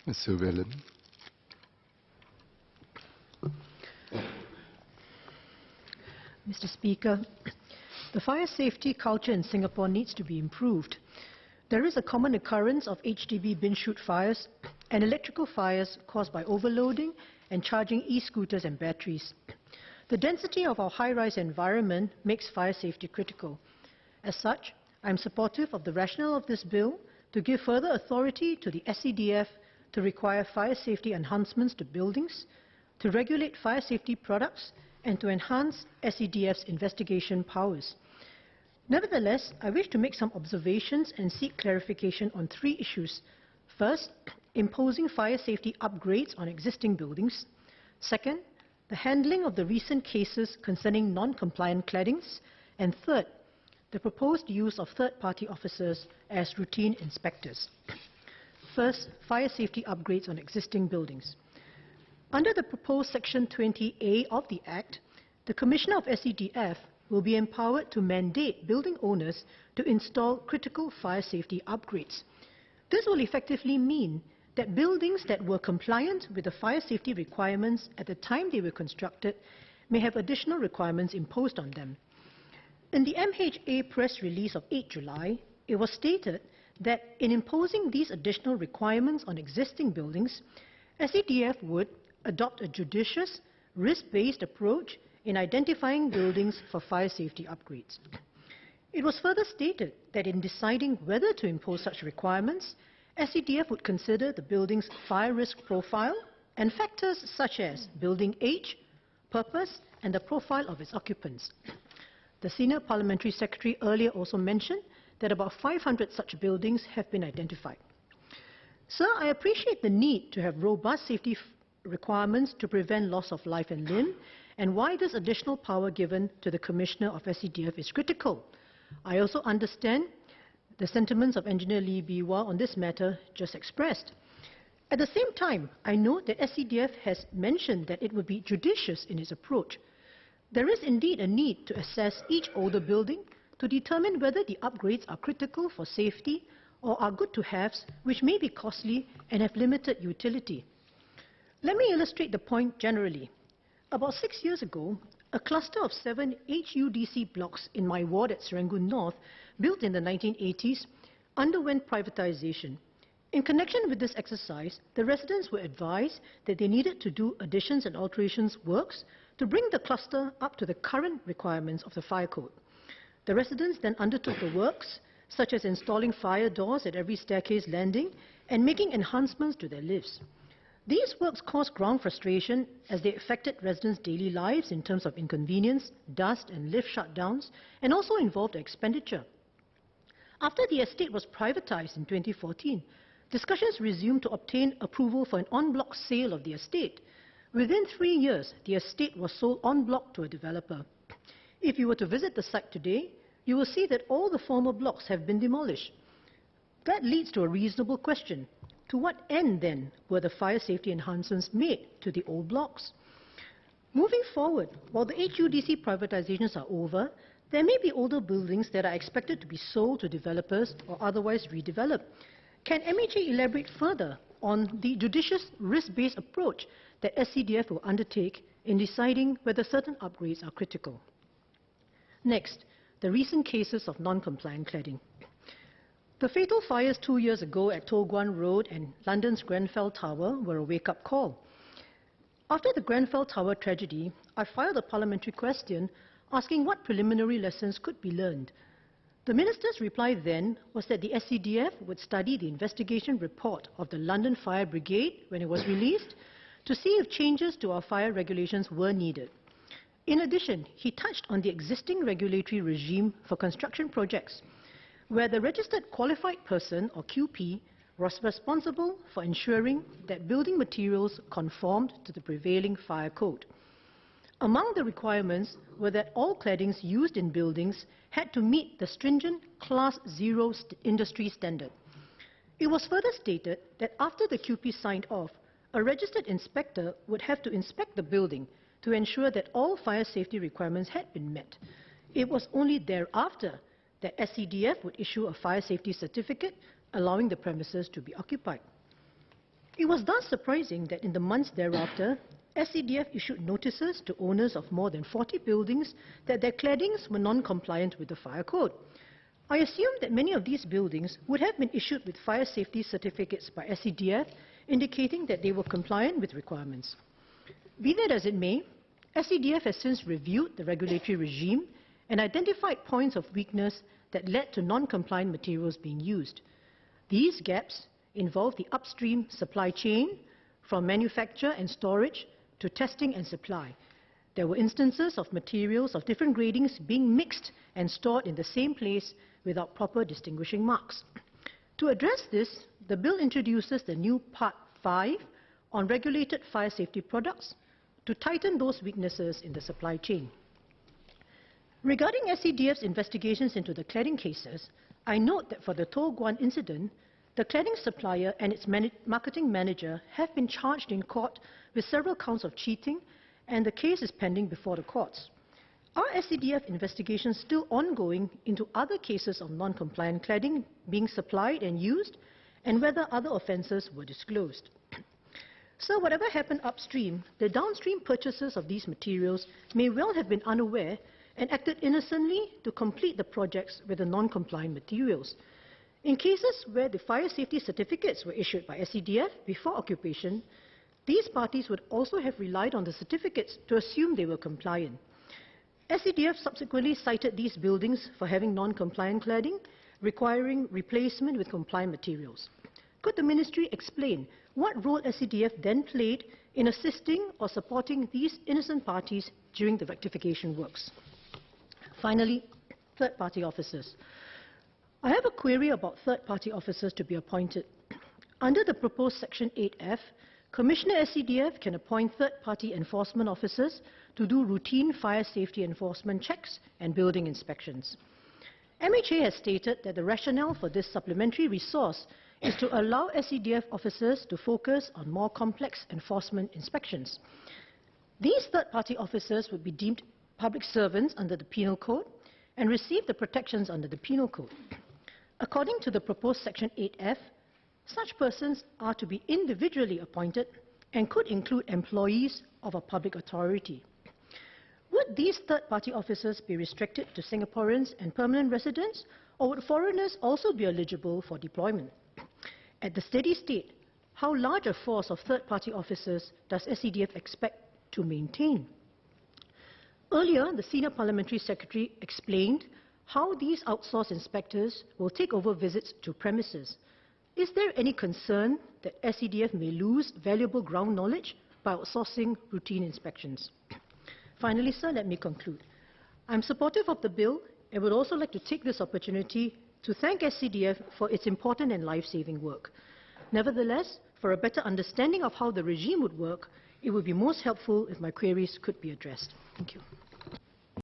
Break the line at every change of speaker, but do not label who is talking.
Ms. Sylvia.
Mr. Speaker, the fire safety culture in Singapore needs to be improved. There is a common occurrence of HDB bin chute fires and electrical fires caused by overloading and charging e-scooters and batteries. The density of our high-rise environment makes fire safety critical. As such, I am supportive of the rationale of this bill to give further authority to the SCDF to require fire safety enhancements to buildings, to regulate fire safety products, and to enhance SCDF's investigation powers. Nevertheless, I wish to make some observations and seek clarification on 3 issues. First, imposing fire safety upgrades on existing buildings. Second, the handling of the recent cases concerning non-compliant claddings. And third, the proposed use of third-party officers as routine inspectors. First, fire safety upgrades on existing buildings. Under the proposed Section 20A of the Act, the Commissioner of SCDF will be empowered to mandate building owners to install critical fire safety upgrades. This will effectively mean that buildings that were compliant with the fire safety requirements at the time they were constructed may have additional requirements imposed on them. In the MHA press release of 8 July, it was stated that in imposing these additional requirements on existing buildings, SCDF would adopt a judicious, risk-based approach in identifying buildings for fire safety upgrades. It was further stated that in deciding whether to impose such requirements, SCDF would consider the building's fire risk profile and factors such as building age, purpose, and the profile of its occupants. The Senior Parliamentary Secretary earlier also mentioned that about 500 such buildings have been identified. Sir, I appreciate the need to have robust safety requirements to prevent loss of life and limb, and why this additional power given to the Commissioner of SCDF is critical. I also understand the sentiments of Engineer Lee Biwa on this matter just expressed. At the same time, I note that SCDF has mentioned that it would be judicious in its approach. There is indeed a need to assess each older building to determine whether the upgrades are critical for safety or are good-to-haves, which may be costly and have limited utility. Let me illustrate the point generally. About 6 years ago, a cluster of 7 HUDC blocks in my ward at Serangoon North, built in the 1980s, underwent privatization. In connection with this exercise, the residents were advised that they needed to do additions and alterations works to bring the cluster up to the current requirements of the fire code. The residents then undertook the works, such as installing fire doors at every staircase landing and making enhancements to their lifts. These works caused ground frustration as they affected residents' daily lives in terms of inconvenience, dust and lift shutdowns, and also involved expenditure. After the estate was privatized in 2014, discussions resumed to obtain approval for an en-bloc sale of the estate. Within 3 years, the estate was sold en bloc to a developer. If you were to visit the site today, you will see that all the former blocks have been demolished. That leads to a reasonable question. To what end, then, were the fire safety enhancements made to the old blocks? Moving forward, while the HUDC privatizations are over, there may be older buildings that are expected to be sold to developers or otherwise redeveloped. Can MHA elaborate further on the judicious risk-based approach that SCDF will undertake in deciding whether certain upgrades are critical? Next, the recent cases of non-compliant cladding. The fatal fires 2 years ago at Toh Guan Road and London's Grenfell Tower were a wake-up call. After the Grenfell Tower tragedy, I filed a parliamentary question asking what preliminary lessons could be learned. The Minister's reply then was that the SCDF would study the investigation report of the London Fire Brigade when it was released to see if changes to our fire regulations were needed. In addition, he touched on the existing regulatory regime for construction projects, where the registered qualified person, or QP, was responsible for ensuring that building materials conformed to the prevailing fire code. Among the requirements were that all claddings used in buildings had to meet the stringent Class 0 industry standard. It was further stated that after the QP signed off, a registered inspector would have to inspect the building to ensure that all fire safety requirements had been met. It was only thereafter that SCDF would issue a fire safety certificate allowing the premises to be occupied. It was thus surprising that in the months thereafter, SCDF issued notices to owners of more than 40 buildings that their claddings were non-compliant with the fire code. I assume that many of these buildings would have been issued with fire safety certificates by SCDF, indicating that they were compliant with requirements. Be that as it may, SCDF has since reviewed the regulatory regime and identified points of weakness that led to non-compliant materials being used. These gaps involve the upstream supply chain, from manufacture and storage to testing and supply. There were instances of materials of different gradings being mixed and stored in the same place without proper distinguishing marks. To address this, the bill introduces the new Part 5 on regulated fire safety products to tighten those weaknesses in the supply chain. Regarding SCDF's investigations into the cladding cases, I note that for the Toh Guan incident, the cladding supplier and its marketing manager have been charged in court with several counts of cheating, and the case is pending before the courts. Are SCDF investigations still ongoing into other cases of non-compliant cladding being supplied and used, and whether other offences were disclosed? So whatever happened upstream, the downstream purchasers of these materials may well have been unaware and acted innocently to complete the projects with the non-compliant materials. In cases where the fire safety certificates were issued by SCDF before occupation, these parties would also have relied on the certificates to assume they were compliant. SCDF subsequently cited these buildings for having non-compliant cladding, requiring replacement with compliant materials. Could the Ministry explain what role SCDF then played in assisting or supporting these innocent parties during the rectification works? Finally, third-party officers. I have a query about third-party officers to be appointed. Under the proposed Section 8F, Commissioner SCDF can appoint third-party enforcement officers to do routine fire safety enforcement checks and building inspections. MHA has stated that the rationale for this supplementary resource is to allow SCDF officers to focus on more complex enforcement inspections. These third-party officers would be deemed public servants under the Penal Code and receive the protections under the Penal Code. According to the proposed Section 8F, such persons are to be individually appointed and could include employees of a public authority. Would these third-party officers be restricted to Singaporeans and permanent residents, or would foreigners also be eligible for deployment? At the steady state, how large a force of third-party officers does SCDF expect to maintain? Earlier, the Senior Parliamentary Secretary explained how these outsourced inspectors will take over visits to premises. Is there any concern that SCDF may lose valuable ground knowledge by outsourcing routine inspections? Finally, sir, let me conclude. I'm supportive of the bill and would also like to take this opportunity to thank SCDF for its important and life-saving work. Nevertheless, for a better understanding of how the regime would work, it would be most helpful if my queries could be addressed. Thank you.